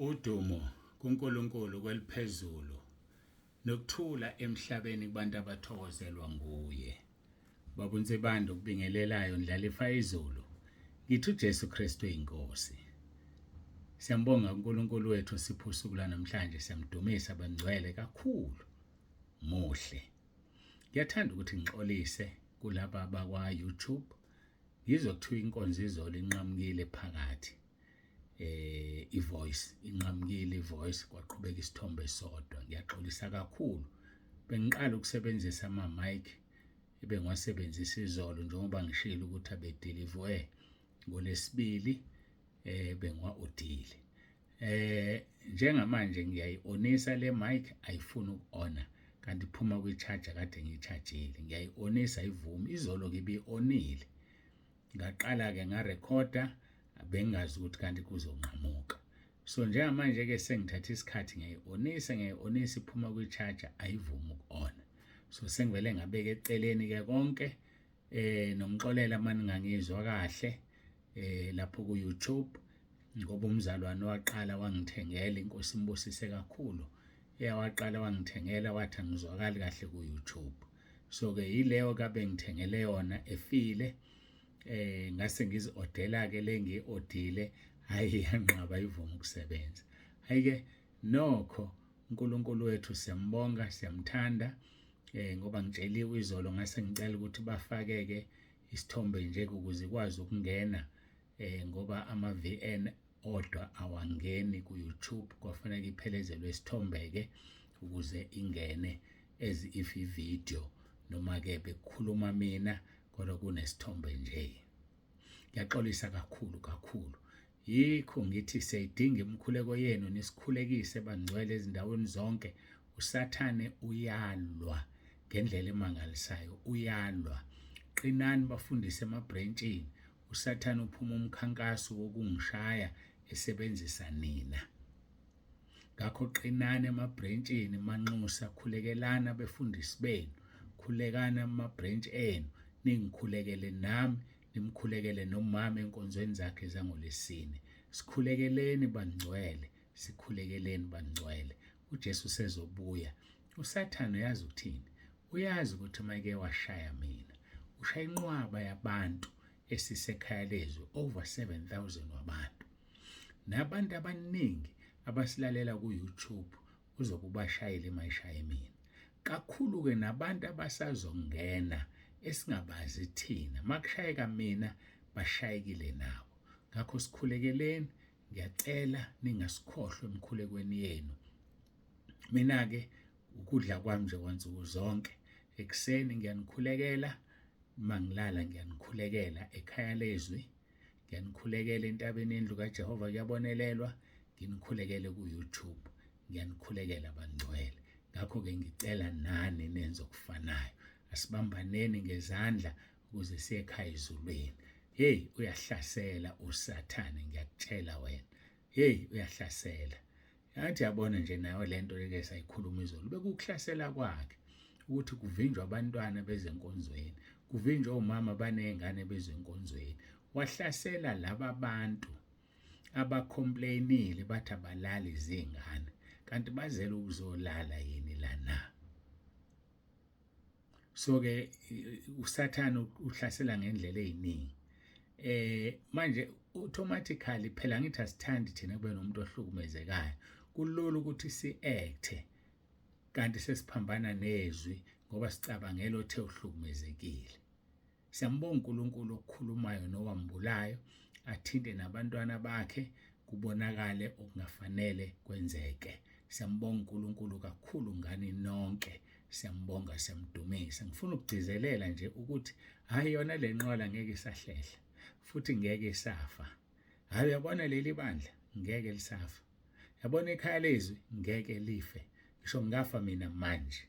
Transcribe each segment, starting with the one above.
Udumo kuNkulunkulu kweliphezulu nokuthula emhlabeni kubantu abathokozelwa nguye. Babunze bando kubingelelayo ndlalifa izulu. Ngithi uJesu Kristu eyinkosi. Siyambonga uNkulunkulu wethu sipho usuku namhlanje, siyamdumisa bangcwele kakhulu. Muhle. Ngiyathanda ukuthi ngixolise kulaba bakwa YouTube. Ngizwa kuthiwa inkonzo izolo inqamukile phakathi. Ivoice inqamukile ivoice kwaqhubeka isithombe sodwa. Ngiyaxolisa kakhulu. Bengiqala ukusebenzisa ama mic ebengiwasebenzisa izolo njengoba ngishilo ukuthi abedeliver ngoLesibili bengiwa-odile. Njengamanje ngiyayionisa le mic ayifuni uku-ona kanti iphuma kwi-charger kade ngiyichargile. Ngiyayionisa ayivumi. Izolo ngibi-onile. Ngaqala ke ngarekhoda bengazi ukuthi kanti kuzonqamuka. So njengamanje ke sengithatha isikhathi ngiyayionisa iphuma kwi-charger ayivumi uku-ona. So sengivele ngabeka eceleni ke konke nomxolela manje ngangizwa kahle lapho ku YouTube ngoba umzalwane waqala wangithengela, inkosi imbusise kakhulu. Waqala wangithengela wathi angizwakali kahle ku YouTube. So ke yileyo kabe ngithengele yona efile. Ngase ngizi-odela ke le ngiyi-odile hayi yanqaba ivuma ukusebenza. Hayike nokho uNkulunkulu wethu siyambonga, siyamthanda ngoba ngitsheliwe izolo ngase ngicela ukuthi bafake-ke isithombe nje ukuze ikwazi ukungena ngoba ama-VN odwa awangeni ku YouTube, kwafanele iphelezelwe isithombe-ke ukuze ingene as if i-video noma-ke bekukhuluma mina kodwa kunesithombe nje. Ngiyaxolisa kakhulu. Yikho ngithi siyayidinga imikhuleko yenu nisikhulekise bangcwele ezindaweni zonke. USathane uyalwa ngendlela emangalisayo, uyalwa. Qinani bafundise emabhrentshini. USathane uphuma umkhankaso wokungishaya esebenzisa nina. Ngakho qinani emabhrentshini manxusa, khulekelana befundisi benu, khulekana amabhrentshi enu, ningikhulekele nami, nimkhulekele nomama enkonzweni zakhe zangoLesine. Sikhulekeleni bangcwele, sikhulekeleni bangcwele. uJesu sezobuya. USathane uyazi ukuthini? Uyazi ukuthi mayeke washaya mina, ushaya inqwaba yabantu esisekhaya lezwe over 7,000 wabantu. Nabantu abaningi abasilalela ku YouTube uzobe ubashayile mayishaye mina. Kakhulu ke nabantu abasazongena esingabazi thina, makushayeka mina bashayekile nabo. Ngakho sikhulekeleni, ngiyacela ningasikhohlwa emkhulekweni yenu. Mina ke ukudla kwami nje kwansuku zonke, ekseni ngiyanikhulekela, mangilala ngiyanikhulekela, ekhaya lezwi ngiyanikhulekela, entabeni yendlu kaJehova kuyabonelelwa, nginikhulekele ku YouTube, ngiyanikhulekela bangcwele. Ngakho ke ngicela nani nenze okufanayo. Asibambaneni ngezandla ukuze siye ekhaya ezulwini. Hey, uyahlasela uSathane, ngiyakutshela wena. Hey, uyahlasela. Yathi yabona nje nayo lento leke sayikhuluma izolo, bekuhlasela kwakhe ukuthi kuvinjwa abantwana bezenkonzweni, kuvinjwa omama banezingane bezenkonzweni. Wahlasela laba bantu abacomplainile bathi abalali izingane kanti bazele ukuzolala yini lana. So ke uSathane uhlasela ngendlela eziningi. Manje automatically phela ngithi asithandi thina kube nomuntu ohlukumezekayo. Kulula ukuthi si-acte kanti sesiphambana nezwi ngoba sicabangela othe uhlukumezekile. Siyambonga uNkulunkulu okukhulumayo nowambulayo, athinte nabantwana bakhe kubonakale okungafanele kwenzeke. Siyambonga uNkulunkulu kakhulu ngani nonke. Siyambonga, siyamdumisa. Ngifuna ukugcizelela nje ukuthi hayi yona le nqola ngeke isahlehla futhi ngeke isafa. Hayi yabona leli bandla ngeke lisafa. Yabona ekhaya lezwi ngeke life. Ngisho ngafa mina manje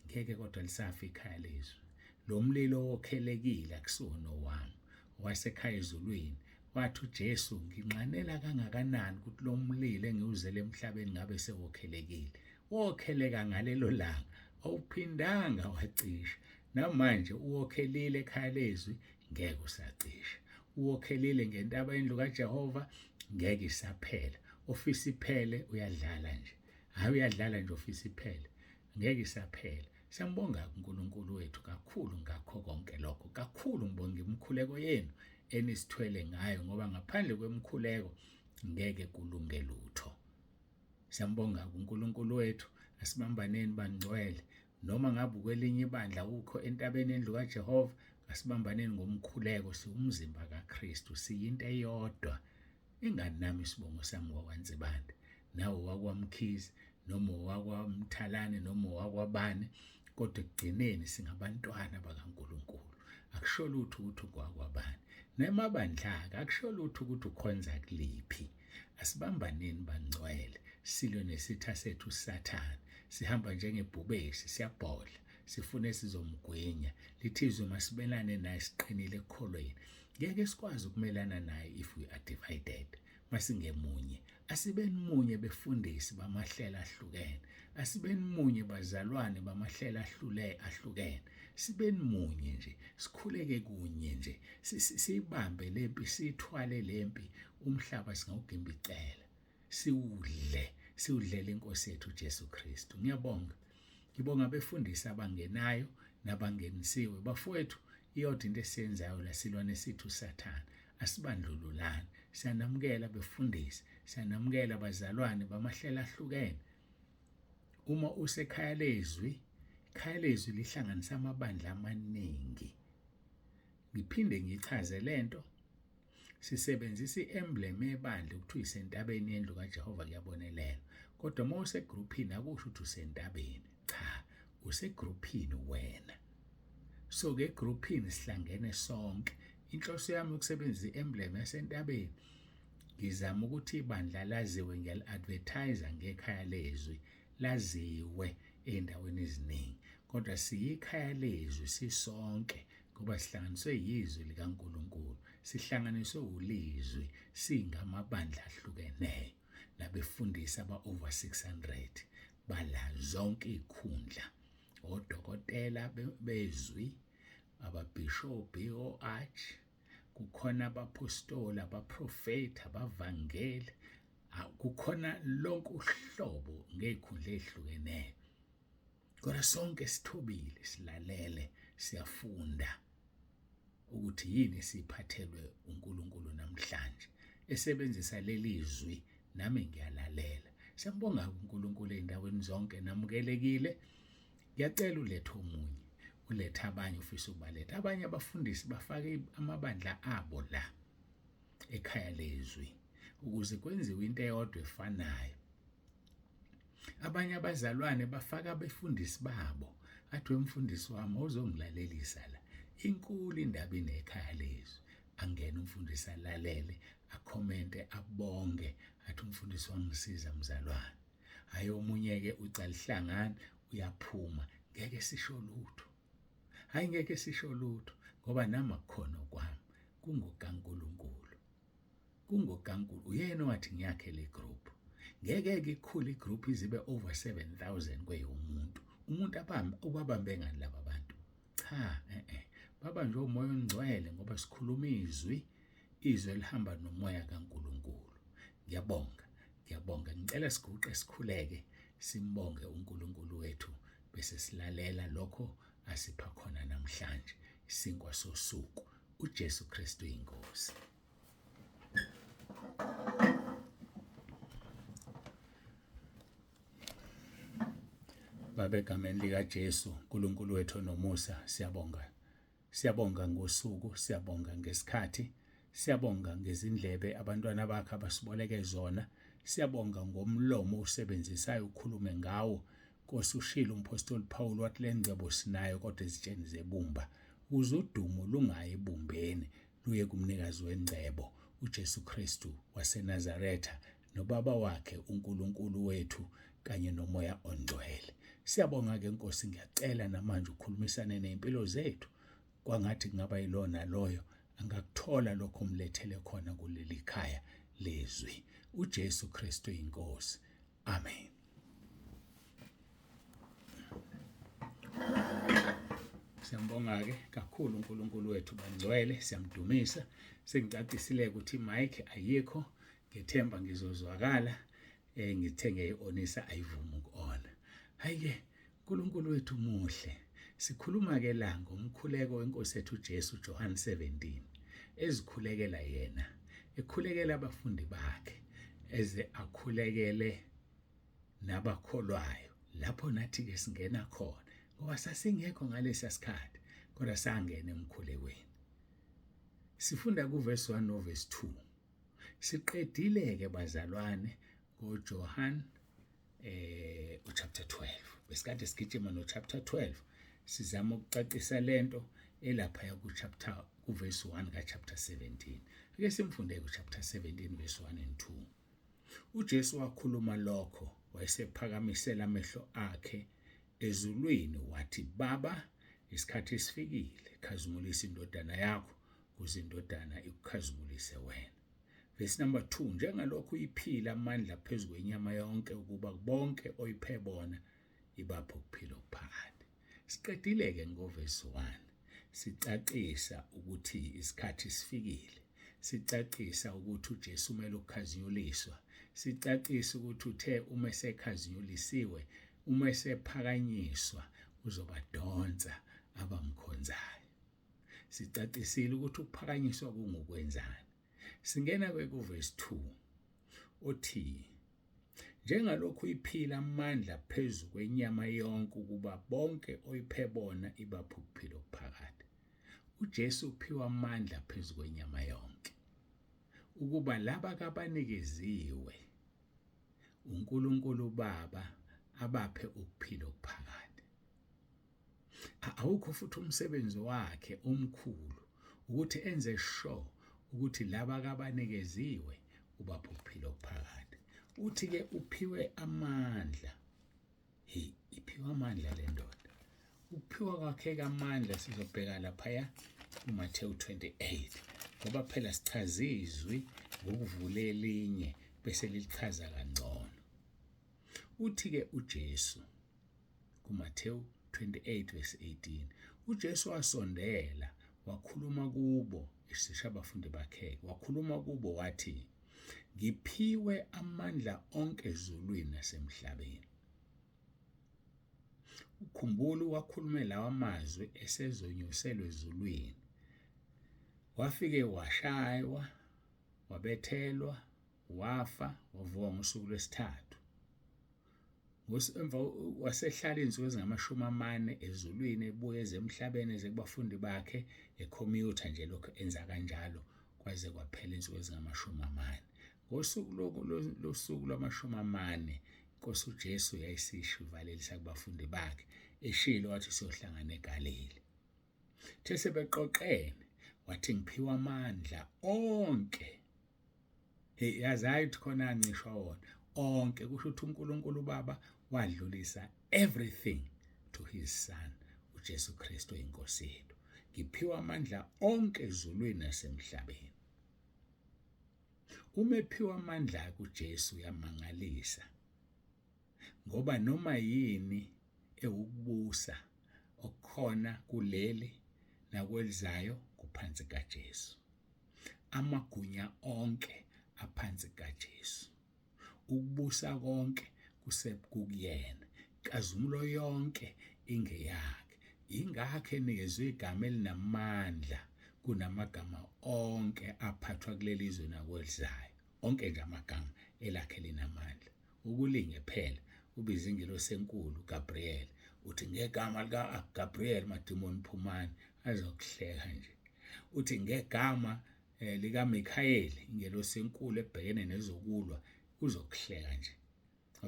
ngeke kodwa lisafa ikhaya lezwi. Lo mlilo okhelekile akusono wami wasekhaya ezulwini. Wathi uJesu nginqanela kangakanani ukuthi lo mlilo engiwuzele emhlabeni ngabe sewokhelekile. Wokheleka ngalelo langa awuphindanga wacisha. Namanje uwokhelile ekhaya lezwi ngeke usacisha. Uwokhelile ngentaba yendlu kaJehova ngeke isaphela. ofisa iphele uyadlala nje, hayi uyadlala nje ofisa iphele, ngeke isaphela. Siyambonga uNkulunkulu wethu kakhulu ngakho konke lokho. Kakhulu ngibonga imikhuleko yenu enisithwele ngayo, ngoba ngaphandle kwemikhuleko ngeke kulunge lutho. Siyambonga uNkulunkulu wethu. Asibambaneni bangcwele, noma ngabe kwelinye ibandla ukho entabeni endlu kaJehova, asibambaneni ngomkhuleko, siwumzimba kaKristu, siyinto eyodwa. Ingani nami isibongo sami wakwaNsibande, nawe wakwaMkhize, noma wakwaMthalane, noma wakwabane, kodwa ekugcineni singabantwana bakaNkulunkulu. Akusho lutho ukuthi ukwakwabani, nemabandla-ke akusho lutho ukuthi ukhonza kuliphi. Asibambaneni bangcwele, silwe nesitha sethu uSathane. Sihamba njengebhubesi, siyabhodla, sifune sizomgwenya. Lithizwe masibelane naye siqinile ekukholweni. Ngeke sikwazi ukumelana naye if we are divided. Masingemunye, asibeni munye befundisi bamahlela ahlukene, asibeni munye bazalwane bamahlela ahlukene, sibeni munye nje, sikhuleke kunye nje, siyibambe lempi, sithwale lempi. Umhlaba singawugimba icela, siwudlele inkosi yethu Jesu Kristu. Ngibonga abefundisi abangenayo nabangenisiwe. Bafowethu, iyodwa into esiyenzayo la, silwa nesithu uSathane. Asibandlululani, siyanamukela befundisi, siyanamukela abazalwane bamahlela ahlukene. Uma usekhaya lezwi, ikhaya lezwi lihlanganisa amabandla amaningi. Ngiphinde ngichaze lento, sisebenzisa i-emblem yebandla ukuthi uyisentabeni yendlu kaJehova kuyabonelela. Kodwa uma usegroupini akusho ukuthi usentabeni, cha, usegroupini wena. So ke groupini sihlangene sonke. Inhloso yami ukusebenzisa i-emblem yasentabeni, ngizama ukuthi ibandla laziwe, ngiyali-advertise ngekhaya lezwi, laziwe endaweni eziningi. Kodwa siyikhaya lezwi sisonke ngoba sihlanganiswe yizwi likaNkulunkulu, sihlanganiswe ulizwi, singamabandla ahlukeneyo. Nabefundisi aba-over 600 bala zonke izikhundla, odokotela bezwi, ababhishobhi, o-arch, kukhona abaphostoli, abaprofeti, abavangeli, kukhona lonke uhlobo ngezikhundla ezihlukeneyo. Kodwa sonke sithobile, silalele, siyafunda ukuthi yini siphathelwe uNkulunkulu namhlanje. Esebenzisa leli zwi nami ngiyalalela. Siyambonga uNkulunkulu endaweni zonke, namukelekile. Ngiyacela ulethe omunye, ulethe abanye ufisa ukubaletha. Abanye abafundisi bafake amabandla abo la ekhaya lezwi ukuze kwenziwe into eyodwa efanayo. Abanye abazalwane bafaka abefundisi babo, athi umfundisi wami uzongilalelisa la. Inkulu indaba inekhaya lezwi. Angena umfundisi alalele, akhomente, abonge, athi umfundisi wangisiza mzalwane. Hayi omunye-ke ucala ihlangana uyaphuma, ngeke sisho lutho. Hayi ngeke sisho lutho ngoba nami akukhona kwami, kungokaNkulunkulu. KungokaNkulunkulu, uyena wathi ngiyakhe le group. Ngeke ikhule igroup izibe over 7,000 kweyomuntu. Umuntu ubabambe ngani laba bantu? Cha, baba nje umoya ongcwele ngoba sikhuluma izwi elihamba nomoya kaNkulunkulu. Ngiyabonga. Ngicela siguqe sikhuleke, simbonge uNkulunkulu wethu bese silalela lokho asipha khona namhlanje, isinkwa sosuku. uJesu Kristu inkosi. Baba, egameni likaJesu, uNkulunkulu wethu nomusa, siyabonga ngosuku, siyabonga ngesikhathi, siyabonga ngezindlebe abantwana bakhe abasiboleke zona, siyabonga ngomlomo usebenzisayo ukhulume ngawo. Nkosi, ushilo umpostoli Paul wathi le ngcebo sinayo kodwa ezitsheni zebumba, ukuze udumo lungayi ebumbeni luye kumnikazi wengcebo, uJesu Kristu waseNazaretha, nobaba wakhe uNkulunkulu wethu kanye nomoya ongcwele. Siyabonga-ke Nkosi, ngiyacela namanje ukhulumisane ney'mpilo zethu, kwangathi kungaba yilona loyo angakuthola lokho umlethele khona kuleli khaya lezwi. uJesu Kristu inkosi. Amen. Siyambonga-ke kakhulu uNkulunkulu wethu bangcwele, siyamdumisa. Sengicacisile ukuthi iMike ayikho, ngithemba ngizozwakala ngithe ngiyi-onisa ayivumi uku-ona. Hayi-ke uNkulunkulu wethu muhle. Sikhuluma ke la ngomkhuleko wenkosi yethu uJesu John 17 ezikhulekela yena, ekhulekela abafundi bakhe eze akhulekele nabakholwayo. Lapho nathi ke singena khona ngoba sasingekho ngalesa sikhathi kodwa sangena emkhulekweni. Sifunda kuverse 1 no verse 2. Siqedile ke bazalwane ngoJohn chapter 12. Besikade sigijima no chapter 12 sizama ukucacisa lento elapha ku verse 1 ka chapter 17. Ake simfunde ku chapter 17 verse 1 and 2. uJesu wakhuluma lokho wayesephakamisela amehlo akhe ezulwini wathi, Baba, isikhathi esifikile, khazimulisa indodana yakho ukuze indodana ikukhazimulise wena. Verse number 2, njengalokhu iphila amandla phezu kwenyama yonke ukuba bonke oyiphe bona ibaphe ukuphila okuphakade. Siqedile ke ngoverse 1 sicacisa ukuthi isikhathi sifikile, sicacisa ukuthi uJesu kumele ukukhazinyuliswa, sicacisa ukuthi uthe uma esekhazinyulisiwe, uma esephakanyiswa uzobadonsa abamkhonzayo. Sicacisile ukuthi ukuphakanyiswa kungokwenzani. Singena ku verse 2 othi, njengalokhu iphila amandla phezu kwenyama yonke ukuba bonke oyiphe bona ibaphe ukuphila okuphakade. uJesu uphiwa amandla phezu kwenyama yonke ukuba laba kabanikeziwe uNkulunkulu Baba abaphe ukuphila okuphakade. Awukho futhi umsebenzi wakhe omkhulu ukuthi enze sure ukuthi laba kabanikeziwe ubaphe ukuphila okuphakade. Uthi ke uphiwe amandla. Iphiwe amandla le ndoda. Ukuphiwa kwakhe amandla sizobheka lapha kuMathewu 28 ngoba phela sichaza izwi ngokuvula elinye bese lichaza kangcono. Uthi ke uJesu kuMathewu 28 verse 18, uJesu wasondela wakhuluma kubo, isisha abafundi bakhe, wakhuluma kubo wathi, ngiphiwe amandla onke ezulwini nasemhlabeni. Ukhumbula wakhulume lawa mazwi esezonyuselwe ezulwini. Wafike washaywa, wabethelwa, wafa, wavuka ngosuku lwesithathu. Emva wasehlala izinsuku ezingama-40 ezulwini ebuye emhlabeni eze kubafundi bakhe ecommute nje lokho enza kanjalo kwaze kwaphela izinsuku ezingama-40. Ngosuku losuku lwama-40 Nkosi uJesu yayisisho ivalelisa kubafundi bakhe eshilo wathi siyohlangana eGalile. The sebeqoqene wathi ngiphiwa amandla onke. Yazayi khona ancishwa wona onke, kusho ukuthi uNkulunkulu Baba wadlulisa everything to his son uJesu Kristu inkosi yethu. Ngiphiwa amandla onke ezulwini nasemhlabeni. Uma ephiwa amandla kuJesu yamangalisa ngoba noma yini ewukubusa okukhona kuleli nakwelizayo kuphansi kaJesu. Amagunya onke aphansi kaJesu. Ukubusa konke kusekuyena. Kazumulo yonke ingeyakhe. Ingakho enikezwe igama elinamandla kunamagama onke aphathwa kuleli izwe nakwelizayo. Onke nje amagama elakhe linamandla. Ukulinge phela ubiza ingelosi enkulu Gabriel uthi ngegama lika Gabriel madimoni phumani, azokuhleka nje. Uthi ngegama lika Michael ingelosi enkulu ebhekene nezokulwa uzokuhleka nje.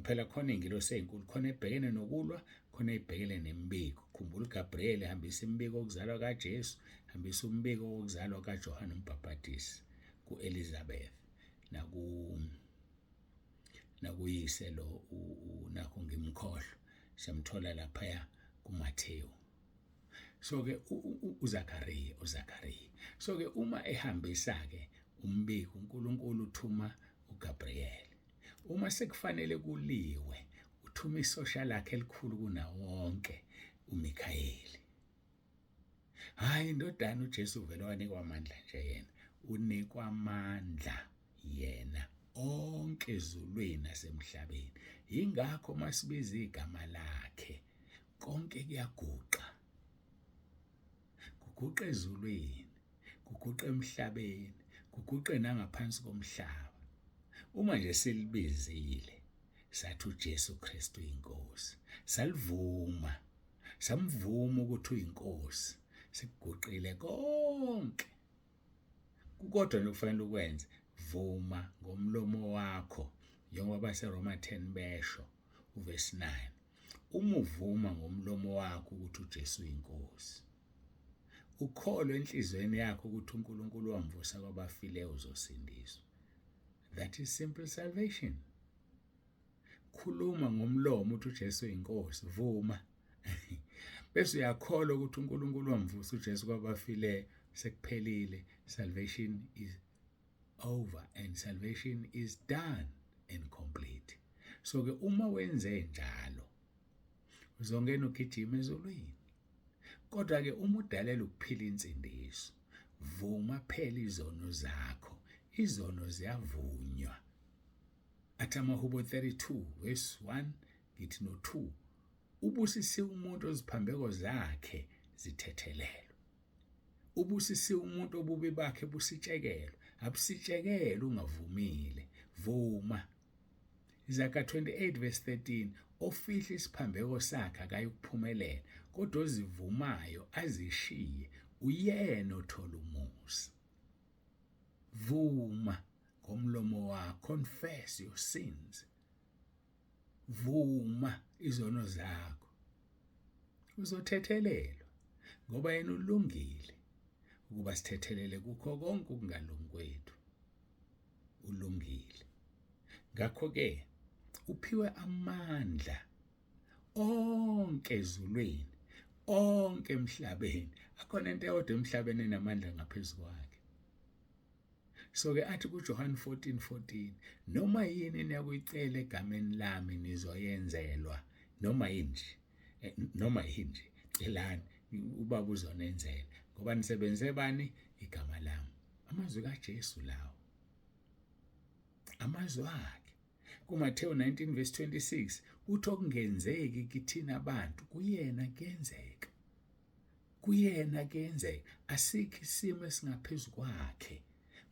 Phela khona ingelosi ezinkulu, khona ebhekene nokulwa, khona ebhekene nemibiko. Khumbula uGabriel ehambisa imibiko okuzalwa kaJesu, hambisa umbiko wokuzalwa kaJohane uMbhapatisi kuElizabeth nakuyise lo nakho ngimkhohlwa samthola lapha kuMathewu. So ke uZakhariya. So ke uma ehambisa ke umbiko uNkulunkulu uthuma uGabriel. Uma sekufanele kuliwe uthuma isosha lakhe elikhulu kunawonke uMikhayeli. Hayi indodana uJesu vele wanikwa amandla nje yena. Unikwa amandla yena onke ezulwini nasemhlabeni. Ingakho masibiza igama lakhe konke kuyaguqa. Kuguqa ezulwini, kuguqa emhlabeni, kuguqe nangaphansi komhlaba. Uma nje silibizile sathi uJesu Kristu inkosi, salivuma, samvuma ukuthi uyinkosi, sikuguqile konke. Kukodwa nokufanele ukwenze, vuma ngomlomo wakho, njengoba baseRoma 10 besho uverse 9. Uma uvuma ngomlomo wakho ukuthi uJesu uyinkosi, ukholwe enhlizweni yakho ukuthi uNkulunkulu wamvusa kwabafileyo, uzosindiswa. That is simple salvation. Khuluma ngomlomo ukuthi uJesu uyinkosi, vuma. Bese uyakholwa ukuthi uNkulunkulu wamvusa uJesu kwabafileyo, sekuphelile. Salvation is over and salvation is done and complete. So ke uma wenze njalo uzongena ugijima ezulwini. Kodwa ke uma udalela ukuphila insindiso, vuma phela izono zakho. Izono ziyavunywa. Athi amaHubo 32 verse 1 ngithi no 2, ubusisiwe umuntu oziphambeko zakhe zithethelelwe. Ubusisiwe umuntu obubi bakhe busitshekelwe. Abusitshekele ungavumile, vuma. Izakha 28 verse 13, ofihla isiphambeko sakhe akayikuphumelela, kodwa ozivumayo azishiye uyena othola umusa. Vuma ngomlomo wakho, confess your sins. Vuma izono zakho, uzothethelelwa, ngoba yena ulungile ukuba sithethelele kukho konke ukungalungi kwethu. Ulungile. Ngakho ke uphiwe amandla onke ezulwini, onke emhlabeni. Akhona into eyodwa emhlabeni enamandla ngaphezulu kwakhe. So ke athi kuJohn 14:14, noma yini niyakuyicela egameni lami nizoyenzelwa, noma yini celani ubaba uzonenzela, ngoba nisebenze bani? Igama lami. Amazwi kaJesu lawo, amazwi akhe. KuMathewu 19 verse 26 uthi okungenzeki kithina abantu kuyena kuyenzeka. Kuyena kuyenzeka. Asikho isimo esingaphezulu kwakhe,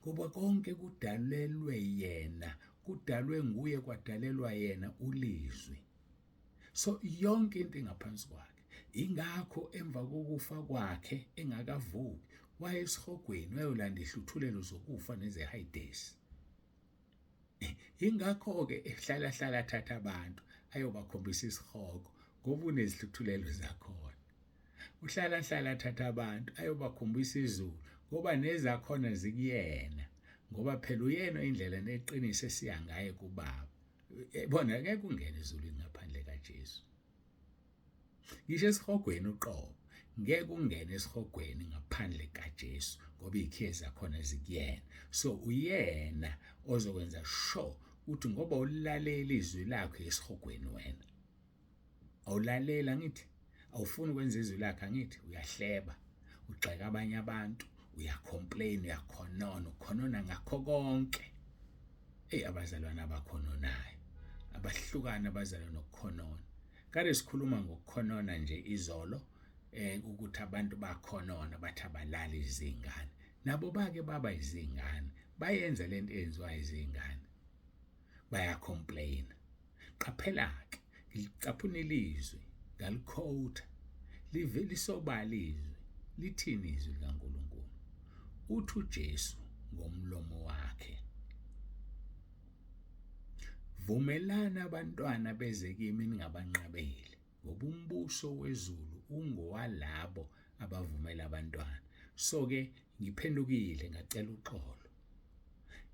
ngoba konke kudalelwe yena, kudalwe nguye, kwadalelwa yena ulizwi. So yonke into ingaphansi kwakhe. Ingakho emva kokufa kwakhe engakavuki waye esihogweni wayolanda ihluthulelo zokufa nezehayidesi. Ingakho ke ehlala athatha abantu ayobakhombisa isihogo, ngoba unezihluthulelo zakhona. Uhlala athatha abantu ayobakhombisa izulu, ngoba nezakhona zikuyena, ngoba phela uyena indlela neqiniso esiya ngaye kuBaba. Bona ngeke ungene ezulwini ngaphandle kaJesu. Ngisho esihogweni uqobo, ngeke ungene esihogweni ngaphandle kaJesu, ngoba ikhiye zakhona zikuyena. So uyena ozokwenza sure ukuthi ngoba ulalela izwi lakho esihogweni wena. Awulalela ngithi, awufuni ukwenza izwi lakho ngithi, uyahleba, ugxeka abanye abantu, uyacomplain, uyakhonona ngakho konke. Abazalwane abakhononayo, abahlukana abazalwa nokukhonona. Kade sikhuluma ngokukhonona nje izolo, ukuthi abantu bakhonona bathi abalali izingane. Nabo bake baba izingane, bayenza lento eyenziwa izingane. Bayacomplain. Qaphela-ke, ngicaphuna ilizwi, ngaliquote, lisobala izwi, lithini izwi likaNkulunkulu? Uthi uJesu ngomlomo wakhe, vumelana abantwana beze kimi ningabanqabeli, ngoba umbuso wezulu ungowalabo abavumela abantwana. So ke ngiphendukile ngacela uxolo.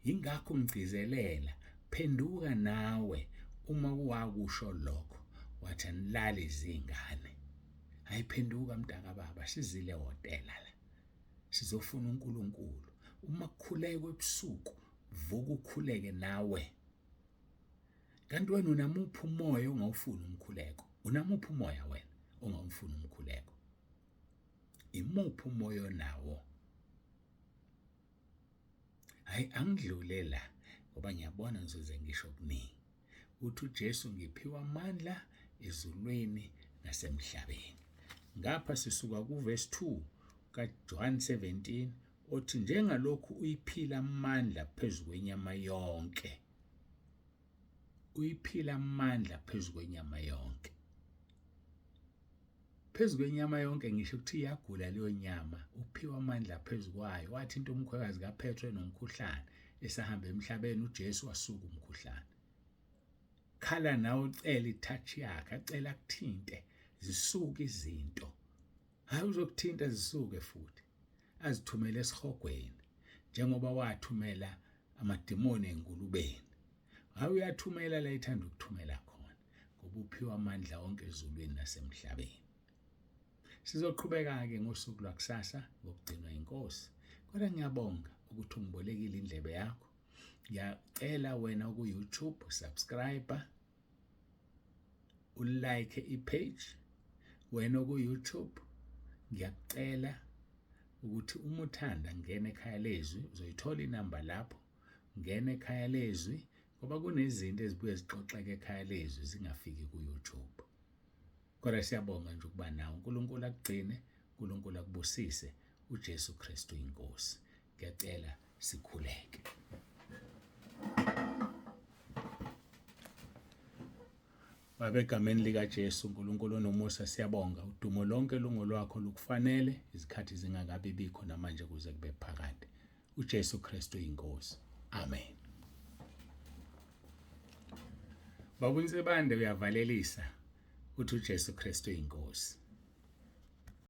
Ingakho ngigcizelela, phenduka nawe uma wakusho lokho, wathi anilale izingane. Ayiphenduka mntaka baba, sizile hotela la. Sizofuna uNkulunkulu. Uma kukhuleka ebusuku, vuka ukhuleke nawe. Kanti wena unamuphi umoya ongawufuni umkhuleko? Unamuphi umoya wena ongawufuni umkhuleko? Imuphi umoya nawo? Hayi, angidlule la. ngoba ngiyabona ngizoze ngisho kuningi. Uthi uJesu ngiphiwa amandla ezulwini nasemhlabeni. Ngapha sisuka kuverse 2 kaJohn 17 othi njengalokhu uyiphila amandla phezu kwenyama yonke. Uyiphila amandla phezu kwenyama yonke. Phezu kwenyama yonke ngisho ukuthi iyagula leyo nyama, uphiwa amandla phezu kwayo. Wathi into umkhwekazi kaPetru nomkhuhlane esahamba emhlabeni, uJesu wasuka umkhuhlane. Khala nawe ucela itouch yakhe, acela akuthinte zisuke izinto. Hayi uzokuthinta zisuke futhi. Azithumele esihogweni njengoba wathumela amadimoni engulubeni. Hayi uyathumela la ithanda ukuthumela khona ngoba uphiwa amandla onke ezulwini nasemhlabeni. Sizoqhubeka ke ngosuku lwakusasa ngokugcinwa inkosi. Kodwa ngiyabonga ukuthi ungibolekile indlebe yakho. Ngiyacela wena ku YouTube subscribe, ulike ipage. Wena ku YouTube ngiyacela ukuthi uma uthanda ngene ekhaya lezwi, uzoyithola inamba lapho. Ngene ekhaya lezwi ngoba kunezinto ezibuye zixoxeke ekhaya lezwi zingafiki ku YouTube. Kodwa siyabonga nje ukuba nawe. uNkulunkulu akugcine, uNkulunkulu akubusise, uJesu Kristu inkosi. Ngiyacela sikhuleke. Baba, egameni likaJesu uNkulunkulu onomusa, siyabonga. Udumo lonke lungolwakho, lukufanele izikhathi zingakabi bikho namanje kuze kube phakade. uJesu Kristu inkosi. Amen. Baba uNsibande uyavalelisa uthi uJesu Kristu inkosi.